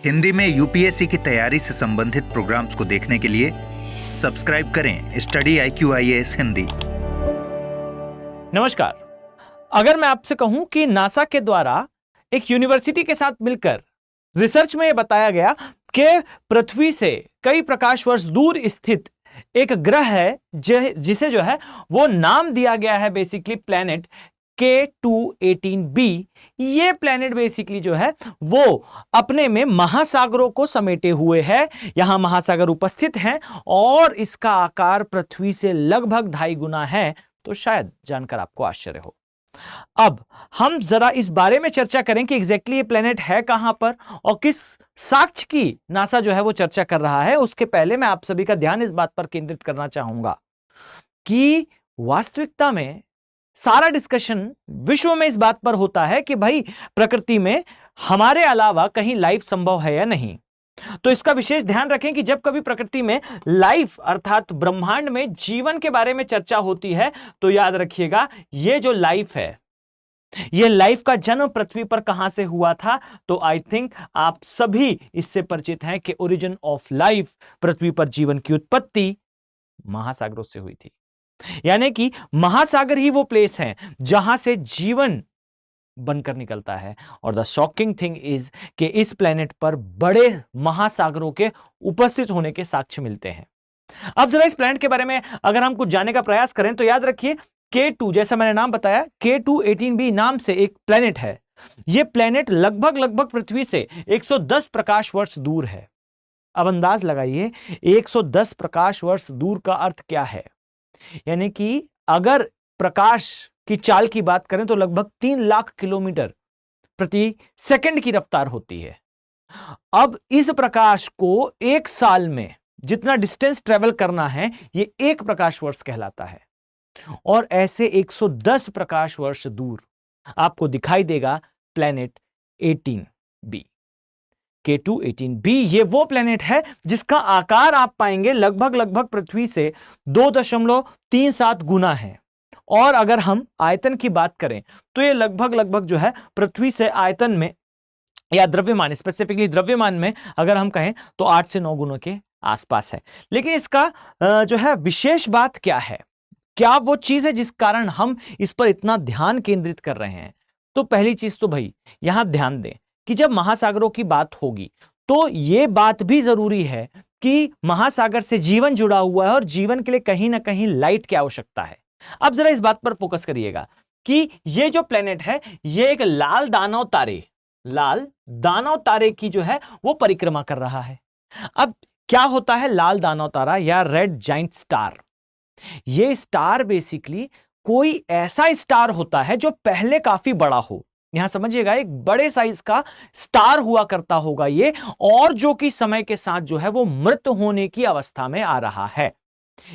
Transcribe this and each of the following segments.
हिंदी में यूपीएससी की तैयारी से संबंधित प्रोग्राम्स को देखने के लिए सब्सक्राइब करें स्टडी IQ-IAS हिंदी। नमस्कार। अगर मैं आपसे कहूं कि नासा के द्वारा एक यूनिवर्सिटी के साथ मिलकर रिसर्च में यह बताया गया कि पृथ्वी से कई प्रकाश वर्ष दूर स्थित एक ग्रह है जिसे जो है वो नाम दिया गया है बेसिकली प्लैनेट K2-18b। ये प्लैनेट बेसिकली जो है वो अपने में महासागरों को समेटे हुए है। यहां महासागर उपस्थित हैं और इसका आकार पृथ्वी से लगभग 2.5 गुना है। तो शायद जानकर आपको आश्चर्य हो। अब हम जरा इस बारे में चर्चा करें कि एग्जैक्टली ये प्लेनेट है कहां पर और किस साक्ष्य की नासा जो है वो चर्चा कर रहा है। उसके पहले मैं आप सभी का ध्यान इस बात पर केंद्रित करना चाहूंगा कि वास्तविकता में सारा डिस्कशन विश्व में इस बात पर होता है कि भाई प्रकृति में हमारे अलावा कहीं लाइफ संभव है या नहीं। तो इसका विशेष ध्यान रखें कि जब कभी प्रकृति में लाइफ अर्थात ब्रह्मांड में जीवन के बारे में चर्चा होती है तो याद रखिएगा ये जो लाइफ है, ये लाइफ का जन्म पृथ्वी पर कहां से हुआ था। तो आई थिंक आप सभी इससे परिचित हैं कि ओरिजिन ऑफ लाइफ, पृथ्वी पर जीवन की उत्पत्ति महासागरों से हुई थी। यानी कि महासागर ही वो प्लेस है जहां से जीवन बनकर निकलता है। और द शॉकिंग थिंग इज कि इस प्लेनेट पर बड़े महासागरों के उपस्थित होने के साक्ष्य मिलते हैं। अब जरा इस प्लेनेट के बारे में अगर हम कुछ जानने का प्रयास करें तो याद रखिए K2, जैसा मैंने नाम बताया, K2-18b नाम से एक प्लेनेट है। यह प्लेनेट लगभग पृथ्वी से 110 प्रकाश वर्ष दूर है। अब अंदाज लगाइए 110 प्रकाश वर्ष दूर का अर्थ क्या है। यानी कि अगर प्रकाश की चाल की बात करें तो लगभग 3 लाख किलोमीटर प्रति सेकंड की रफ्तार होती है। अब इस प्रकाश को एक साल में जितना डिस्टेंस ट्रेवल करना है ये 1 प्रकाश वर्ष कहलाता है। और ऐसे 110 प्रकाश वर्ष दूर आपको दिखाई देगा प्लैनेट 18b, K2-18b। ये वो प्लेनेट है जिसका आकार आप पाएंगे लगभग पृथ्वी से 2.37 गुना है। और अगर हम आयतन की बात करें तो ये लगभग जो है पृथ्वी से आयतन में या द्रव्यमान, स्पेसिफिकली द्रव्यमान में अगर हम कहें तो 8 से 9 गुणों के आसपास है। लेकिन इसका जो है विशेष बात क्या है, क्या वो चीज है जिस कारण हम इस पर इतना ध्यान केंद्रित कर रहे हैं। तो पहली चीज तो भाई यहां ध्यान दें कि जब महासागरों की बात होगी तो यह बात भी जरूरी है कि महासागर से जीवन जुड़ा हुआ है और जीवन के लिए कहीं ना कहीं लाइट की आवश्यकता है। अब जरा इस बात पर फोकस करिएगा कि यह जो प्लेनेट है यह एक लाल दानव तारे की जो है वो परिक्रमा कर रहा है। अब क्या होता है लाल दानव तारा या रेड जाइंट स्टार? यह स्टार बेसिकली कोई ऐसा स्टार होता है जो पहले काफी बड़ा हो। यहां समझिएगा एक बड़े साइज का स्टार हुआ करता होगा ये, और जो कि समय के साथ जो है वो मृत होने की अवस्था में आ रहा है।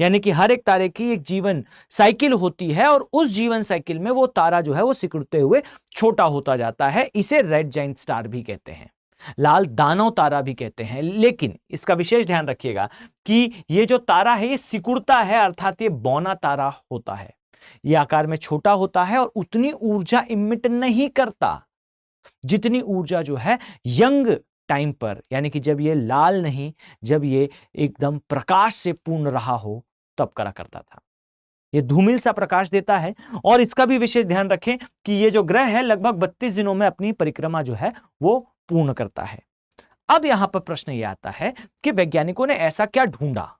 यानी कि हर एक तारे की एक जीवन साइकिल होती है और उस जीवन साइकिल में वो तारा जो है वो सिकुड़ते हुए छोटा होता जाता है। इसे रेड जाइंट स्टार भी कहते हैं, लाल दानव तारा भी कहते हैं। लेकिन इसका विशेष ध्यान रखिएगा कि ये जो तारा है ये सिकुड़ता है, अर्थात ये बौना तारा होता है। ये आकार में छोटा होता है और उतनी ऊर्जा इमिट नहीं करता जितनी ऊर्जा जो है यंग टाइम पर, यानी कि जब ये लाल नहीं, जब ये एकदम प्रकाश से पूर्ण रहा हो तब करा करता था। ये धूमिल सा प्रकाश देता है। और इसका भी विशेष ध्यान रखें कि ये जो ग्रह है लगभग 32 दिनों में अपनी परिक्रमा जो है वो पूर्ण करता है। अब यहां पर प्रश्न ये आता है कि वैज्ञानिकों ने ऐसा क्या ढूंढा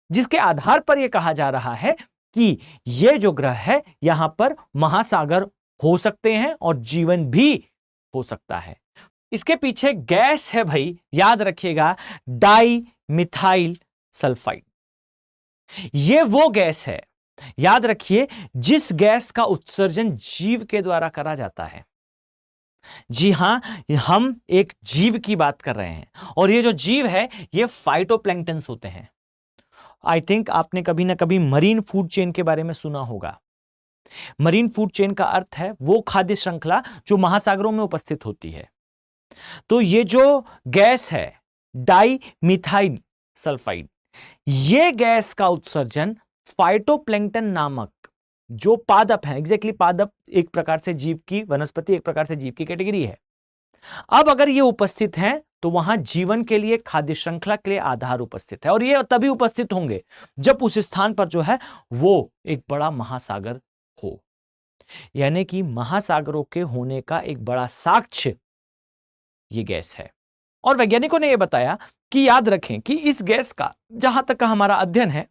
जिसके आधार पर यह कहा जा रहा है कि यह जो ग्रह है यहां पर महासागर हो सकते हैं और जीवन भी हो सकता है। इसके पीछे गैस है भाई, याद रखिएगा, डाई मिथाइल सल्फाइड। यह वो गैस है, याद रखिए, जिस गैस का उत्सर्जन जीव के द्वारा करा जाता है। जी हां, हम एक जीव की बात कर रहे हैं और ये जो जीव है ये फाइटोप्लैंक्टन्स होते हैं। आई थिंक आपने कभी ना कभी मरीन फूड चेन के बारे में सुना होगा। मरीन फूड चेन का अर्थ है वो खाद्य श्रृंखला जो महासागरों में उपस्थित होती है। तो ये जो गैस है डाई मिथाइल सल्फाइड, ये गैस का उत्सर्जन फाइटोप्लैंक्टन नामक जो पादप है, एग्जैक्टली पादप एक प्रकार से जीव की, वनस्पति एक प्रकार से जीव की कैटेगरी है। अब अगर ये उपस्थित हैं तो वहां जीवन के लिए, खाद्य श्रृंखला के लिए आधार उपस्थित है। और ये तभी उपस्थित होंगे जब उस स्थान पर जो है वो एक बड़ा महासागर हो। यानी कि महासागरों के होने का एक बड़ा साक्ष्य ये गैस है। और वैज्ञानिकों ने यह बताया कि याद रखें कि इस गैस का, जहां तक का हमारा अध्ययन है,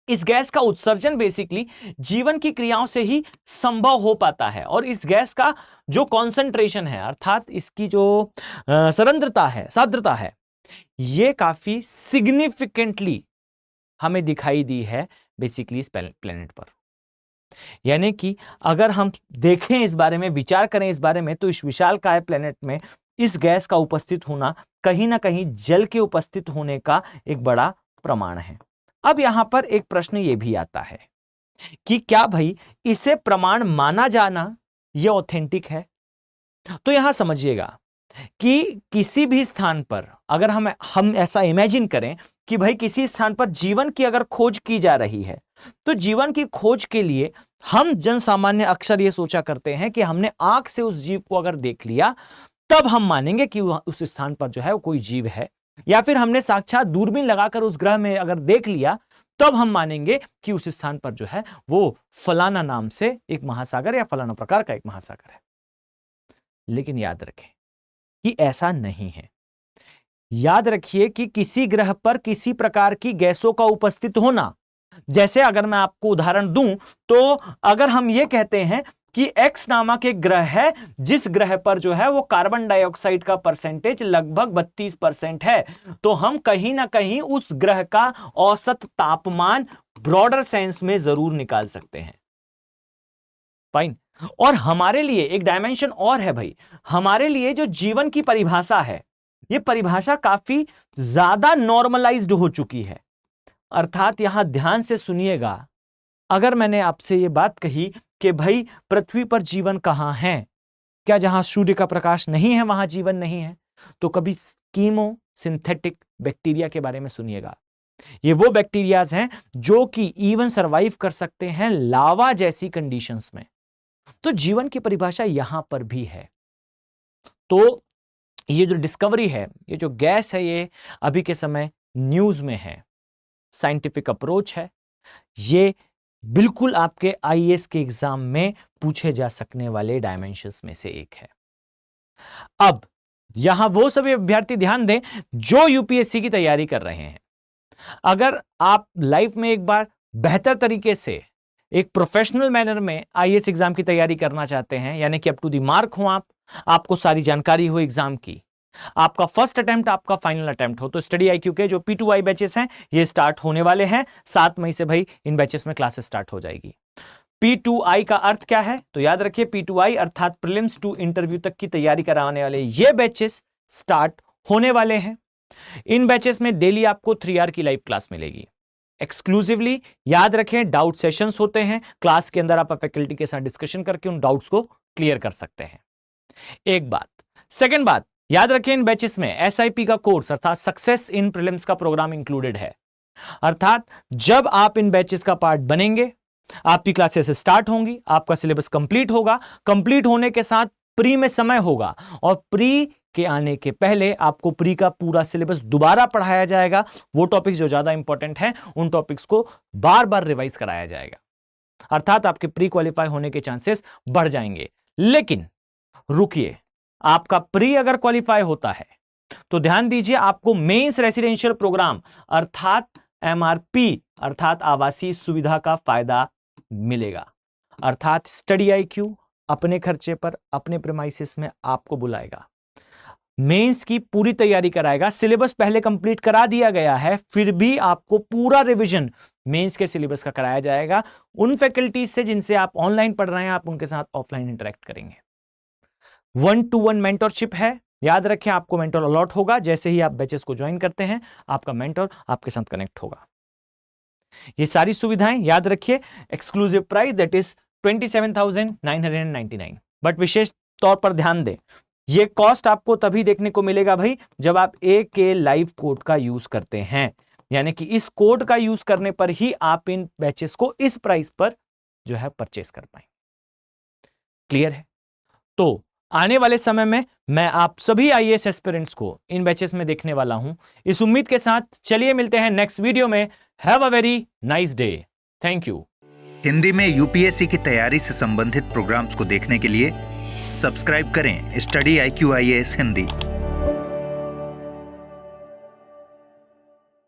इस गैस का उत्सर्जन बेसिकली जीवन की क्रियाओं से ही संभव हो पाता है। और इस गैस का जो कॉन्सेंट्रेशन है, अर्थात इसकी जो सांद्रता है, ये काफी सिग्निफिकेंटली हमें दिखाई दी है बेसिकली इस प्लेनेट पर। यानी कि अगर हम देखें इस बारे में, विचार करें इस बारे में, तो इस विशालकाय प्लेनेट में इस गैस का उपस्थित होना कहीं ना कहीं जल के उपस्थित होने का एक बड़ा प्रमाण है। अब यहां पर एक प्रश्न यह भी आता है कि क्या भाई इसे प्रमाण माना जाना यह ऑथेंटिक है? तो यहां समझिएगा कि किसी भी स्थान पर अगर हम ऐसा इमेजिन करें कि भाई किसी स्थान पर जीवन की अगर खोज की जा रही है, तो जीवन की खोज के लिए हम जन सामान्य अक्सर यह सोचा करते हैं कि हमने आंख से उस जीव को अगर देख लिया तब हम मानेंगे कि उस स्थान पर जो है वो कोई जीव है, या फिर हमने साक्षात दूरबीन लगाकर उस ग्रह में अगर देख लिया तब हम मानेंगे कि उस स्थान पर जो है वो फलाना नाम से एक महासागर या फलाना प्रकार का एक महासागर है। लेकिन याद रखें कि ऐसा नहीं है। याद रखिए कि किसी ग्रह पर किसी प्रकार की गैसों का उपस्थित होना, जैसे अगर मैं आपको उदाहरण दूं तो अगर हम ये कहते हैं कि एक्स नामक एक ग्रह है जिस ग्रह पर जो है वो कार्बन डाइऑक्साइड का परसेंटेज लगभग 32% है, तो हम कहीं ना कहीं उस ग्रह का औसत तापमान ब्रॉडर सेंस में जरूर निकाल सकते हैं। फाइन। और हमारे लिए एक डायमेंशन और है भाई, हमारे लिए जो जीवन की परिभाषा है, यह परिभाषा काफी ज्यादा नॉर्मलाइज्ड हो चुकी है। अर्थात यहां ध्यान से सुनिएगा, अगर मैंने आपसे यह बात कही कि भाई पृथ्वी पर जीवन कहां है, क्या जहां सूर्य का प्रकाश नहीं है वहां जीवन नहीं है, तो कभी कीमो सिंथेटिक बैक्टीरिया के बारे में सुनिएगा। ये वो बैक्टीरियाज हैं जो कि इवन सरवाइव कर सकते हैं लावा जैसी कंडीशंस में। तो जीवन की परिभाषा यहां पर भी है। तो ये जो डिस्कवरी है, ये जो गैस है, ये अभी के समय न्यूज में है, साइंटिफिक अप्रोच है, ये बिल्कुल आपके आईएएस के एग्जाम में पूछे जा सकने वाले डायमेंशंस में से एक है। अब यहां वो सभी अभ्यर्थी ध्यान दें जो यूपीएससी की तैयारी कर रहे हैं। अगर आप लाइफ में एक बार बेहतर तरीके से एक प्रोफेशनल मैनर में आईएएस एग्जाम की तैयारी करना चाहते हैं, यानी कि अप टू द मार्क हो, आपको सारी जानकारी हो एग्जाम की, आपका फर्स्ट अटेम्प्ट आपका फाइनल अटेम्प्ट हो, तो स्टडी आईक्यू के जो P2I बैचेस हैं ये स्टार्ट होने वाले हैं। 7 मई से भाई इन बैचेस में क्लासेस स्टार्ट हो जाएगी। P2I का अर्थ क्या है? तो याद रखिए P2I अर्थात प्रीलिम्स टू इंटरव्यू तक की तैयारी कराने वाले ये बैचेस स्टार्ट होने वाले हैं। इन बैचेस में डेली आपको 3 आवर की लाइव क्लास मिलेगी एक्सक्लूसिवली। याद रखें डाउट सेशंस होते हैं, क्लास के अंदर आप फैकल्टी के साथ डिस्कशन करके उन डाउट्स को क्लियर कर सकते हैं। एक बात। सेकंड बात, याद रखें इन बैचेस में SIP का कोर्स अर्थात सक्सेस इन प्रीलिम्स का प्रोग्राम इंक्लूडेड है। अर्थात जब आप इन बैचेस का पार्ट बनेंगे, आपकी क्लासेस स्टार्ट होंगी, आपका सिलेबस कंप्लीट होगा, कंप्लीट होने के साथ प्री में समय होगा और प्री के आने के पहले आपको प्री का पूरा सिलेबस दोबारा पढ़ाया जाएगा। वो टॉपिक्स जो ज्यादा इंपॉर्टेंट हैं उन टॉपिक्स को बार बार रिवाइज कराया जाएगा। अर्थात आपके प्री क्वालिफाई होने के चांसेस बढ़ जाएंगे। लेकिन रुकिए, आपका प्री अगर क्वालिफाई होता है तो ध्यान दीजिए आपको मेंस रेसिडेंशियल प्रोग्राम अर्थात MRP अर्थात आवासीय सुविधा का फायदा मिलेगा। अर्थात स्टडी आईक्यू अपने खर्चे पर अपने प्रीमाइसेस में आपको बुलाएगा, मेंस की पूरी तैयारी कराएगा। सिलेबस पहले कंप्लीट करा दिया गया है, फिर भी आपको पूरा रिवीजन मेंस के सिलेबस का कराया जाएगा। उन फैकल्टीज से जिनसे आप ऑनलाइन पढ़ रहे हैं, आप उनके साथ ऑफलाइन इंटरेक्ट करेंगे। 1-to-1 मेंटरशिप है। याद रखें आपको मेंटर अलॉट होगा जैसे ही आप बैचेस को ज्वाइन करते हैं, आपका मेंटर आपके साथ कनेक्ट होगा। ये सारी सुविधाएं याद रखिए, exclusive price that is 27,999। But विशेष तौर पर ध्यान दें, ये कॉस्ट आपको तभी देखने को मिलेगा भाई जब आप AK लाइव कोड का यूज करते हैं, यानी कि इस कोड का यूज करने पर ही आप इन बैचेस को इस प्राइस पर जो है परचेस कर पाएंगे। क्लियर है? तो आने वाले समय में मैं आप सभी आईएएस एस्पिरेंट्स को इन बैचेस में देखने वाला हूं। इस उम्मीद के साथ चलिए मिलते हैं नेक्स्ट वीडियो में। Have a very nice day. Thank you. Hindi में यूपीएससी की तैयारी से संबंधित प्रोग्राम्स को देखने के लिए सब्सक्राइब करें स्टडी IQ IAS हिंदी।